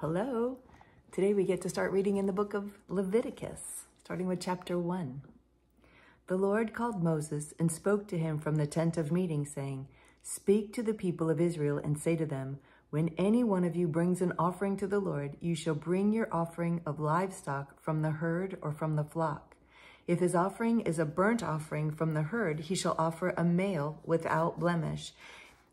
Hello. Today we get to start reading in the book of Leviticus, starting with chapter 1. The Lord called Moses and spoke to him from the tent of meeting, saying, "Speak to the people of Israel and say to them, when any one of you brings an offering to the Lord, you shall bring your offering of livestock from the herd or from the flock. If his offering is a burnt offering from the herd, he shall offer a male without blemish.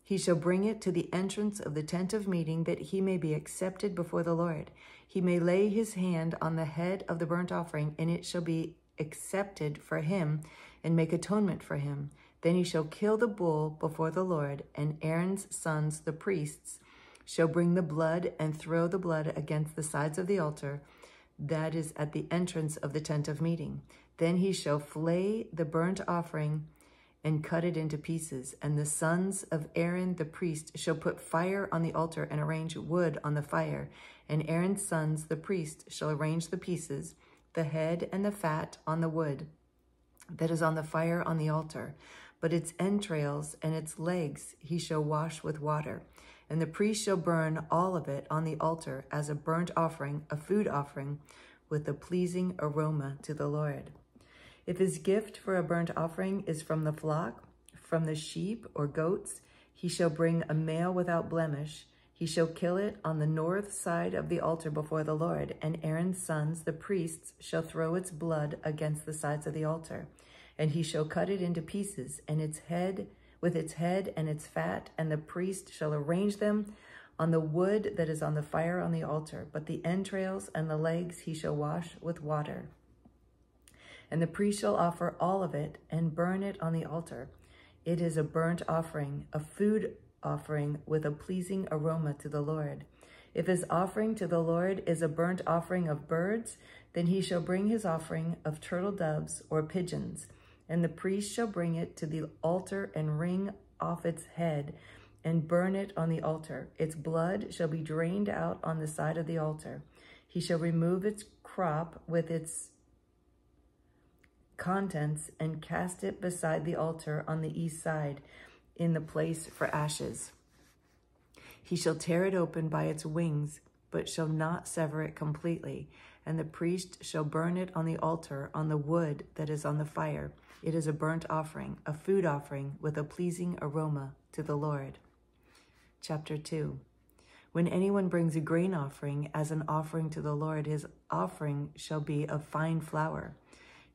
He shall bring it to the entrance of the tent of meeting, that he may be accepted before the Lord. He may lay his hand on the head of the burnt offering, and it shall be accepted for him, and make atonement for him. Then he shall kill the bull before the Lord, and Aaron's sons, the priests, shall bring the blood and throw the blood against the sides of the altar that is at the entrance of the tent of meeting. Then he shall flay the burnt offering and cut it into pieces. And the sons of Aaron the priest shall put fire on the altar and arrange wood on the fire. And Aaron's sons, the priest, shall arrange the pieces, the head and the fat on the wood that is on the fire on the altar. But its entrails and its legs he shall wash with water. And the priest shall burn all of it on the altar as a burnt offering, a food offering, with a pleasing aroma to the Lord. If his gift for a burnt offering is from the flock, from the sheep or goats, he shall bring a male without blemish. He shall kill it on the north side of the altar before the Lord, and Aaron's sons, the priests, shall throw its blood against the sides of the altar. And he shall cut it into pieces, and its head and its fat, and the priest shall arrange them on the wood that is on the fire on the altar. But the entrails and the legs he shall wash with water. And the priest shall offer all of it and burn it on the altar. It is a burnt offering, a food offering with a pleasing aroma to the Lord. If his offering to the Lord is a burnt offering of birds, then he shall bring his offering of turtle doves or pigeons. And the priest shall bring it to the altar and wring off its head and burn it on the altar. Its blood shall be drained out on the side of the altar. He shall remove its crop with its contents and cast it beside the altar on the east side in the place for ashes. He shall tear it open by its wings, but shall not sever it completely. And the priest shall burn it on the altar on the wood that is on the fire. It is a burnt offering, a food offering with a pleasing aroma to the Lord. Chapter 2. When anyone brings a grain offering as an offering to the Lord, his offering shall be of fine flour.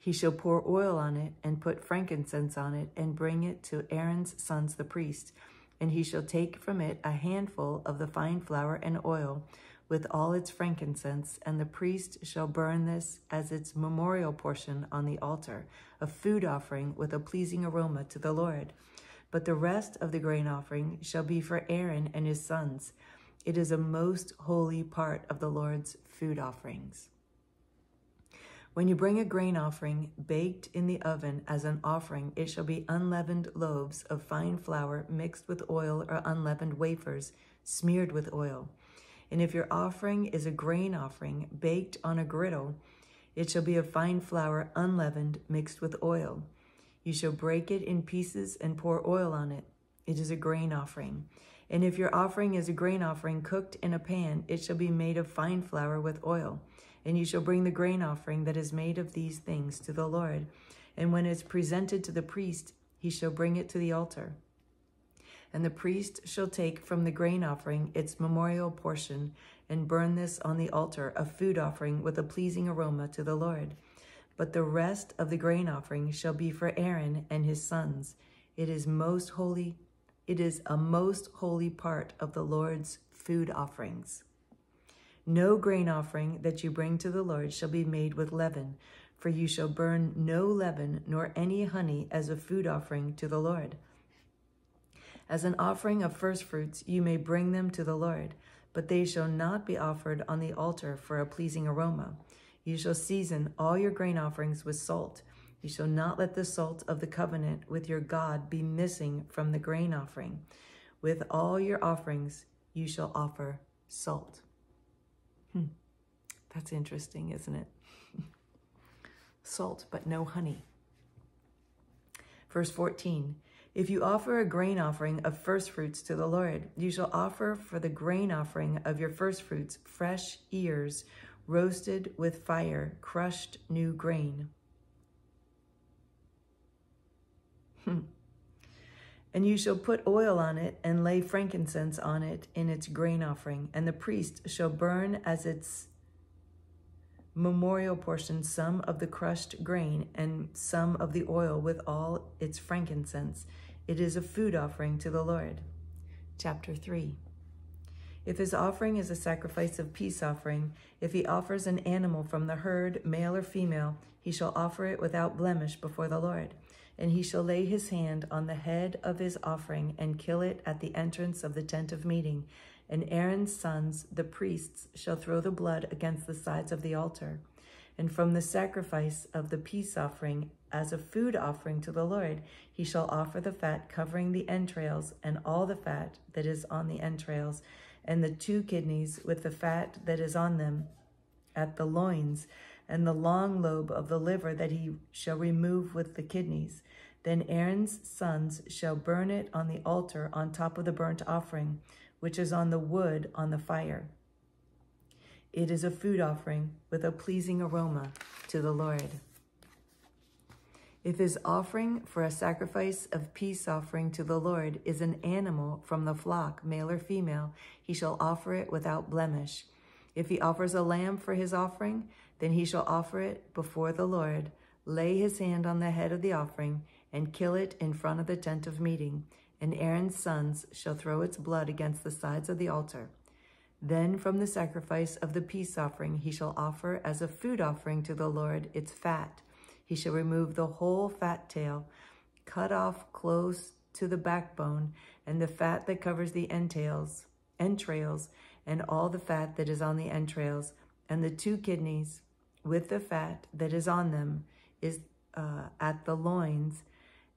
He shall pour oil on it and put frankincense on it and bring it to Aaron's sons, the priest. And he shall take from it a handful of the fine flour and oil with all its frankincense, and the priest shall burn this as its memorial portion on the altar, a food offering with a pleasing aroma to the Lord. But the rest of the grain offering shall be for Aaron and his sons. It is a most holy part of the Lord's food offerings. When you bring a grain offering baked in the oven as an offering, it shall be unleavened loaves of fine flour mixed with oil, or unleavened wafers smeared with oil. And if your offering is a grain offering baked on a griddle, it shall be of fine flour unleavened mixed with oil. You shall break it in pieces and pour oil on it. It is a grain offering. And if your offering is a grain offering cooked in a pan, it shall be made of fine flour with oil. And you shall bring the grain offering that is made of these things to the Lord. And when it is presented to the priest, he shall bring it to the altar. And the priest shall take from the grain offering its memorial portion and burn this on the altar, a food offering with a pleasing aroma to the Lord. But the rest of the grain offering shall be for Aaron and his sons. It is most holy. It is a most holy part of the Lord's food offerings. No grain offering that you bring to the Lord shall be made with leaven, for you shall burn no leaven nor any honey as a food offering to the Lord. As an offering of first fruits, you may bring them to the Lord, but they shall not be offered on the altar for a pleasing aroma. You shall season all your grain offerings with salt. You shall not let the salt of the covenant with your God be missing from the grain offering. With all your offerings, you shall offer salt. That's interesting, isn't it? Salt, but no honey. Verse 14. If you offer a grain offering of first fruits to the Lord, you shall offer for the grain offering of your first fruits fresh ears, roasted with fire, crushed new grain. And you shall put oil on it and lay frankincense on it in its grain offering. And the priest shall burn as its memorial portion some of the crushed grain and some of the oil with all its frankincense. It is a food offering to the Lord. Chapter 3. If his offering is a sacrifice of peace offering, if he offers an animal from the herd, male or female, he shall offer it without blemish before the Lord. And he shall lay his hand on the head of his offering and kill it at the entrance of the tent of meeting. And Aaron's sons, the priests, shall throw the blood against the sides of the altar. And from the sacrifice of the peace offering, as a food offering to the Lord, he shall offer the fat covering the entrails and all the fat that is on the entrails, and the 2 kidneys with the fat that is on them at the loins, and the long lobe of the liver that he shall remove with the kidneys. Then Aaron's sons shall burn it on the altar on top of the burnt offering, which is on the wood on the fire. It is a food offering with a pleasing aroma to the Lord. If his offering for a sacrifice of peace offering to the Lord is an animal from the flock, male or female, he shall offer it without blemish. If he offers a lamb for his offering, then he shall offer it before the Lord, lay his hand on the head of the offering, and kill it in front of the tent of meeting. And Aaron's sons shall throw its blood against the sides of the altar. Then from the sacrifice of the peace offering he shall offer as a food offering to the Lord its fat. He shall remove the whole fat tail, cut off close to the backbone, and the fat that covers the entrails, and all the fat that is on the entrails, and the 2 kidneys with the fat that is on them is at the loins,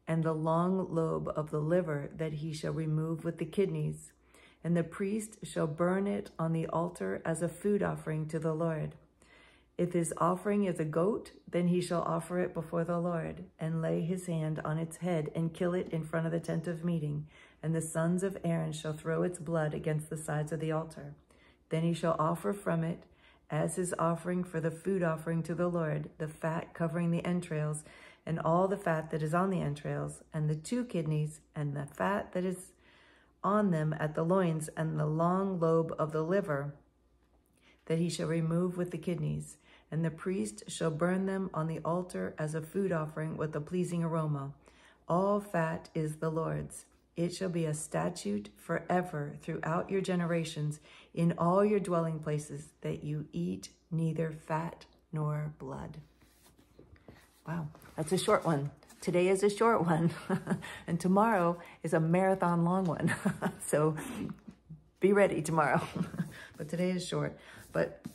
and the long lobe of the liver that he shall remove with the kidneys. And the priest shall burn it on the altar as a food offering to the Lord. If his offering is a goat, then he shall offer it before the Lord, and lay his hand on its head, and kill it in front of the tent of meeting. And the sons of Aaron shall throw its blood against the sides of the altar. Then he shall offer from it, as his offering for the food offering to the Lord, the fat covering the entrails, and all the fat that is on the entrails, and the 2 kidneys, and the fat that is on them at the loins, and the long lobe of the liver that he shall remove with the kidneys. And the priest shall burn them on the altar as a food offering with a pleasing aroma. All fat is the Lord's. It shall be a statute forever throughout your generations in all your dwelling places, that you eat neither fat nor blood. Wow, that's a short one. Today is a short one, and tomorrow is a marathon long one. So be ready tomorrow. But today is short. But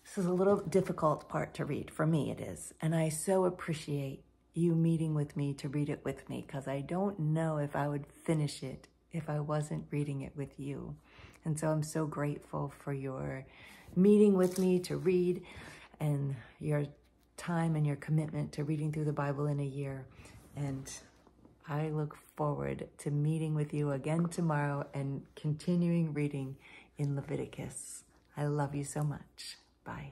this is a little difficult part to read. For me, it is. And I so appreciate you meeting with me to read it with me, because I don't know if I would finish it if I wasn't reading it with you. And so I'm so grateful for your meeting with me to read, and your time and your commitment to reading through the Bible in a year. And I look forward to meeting with you again tomorrow and continuing reading in Leviticus. I love you so much. Bye.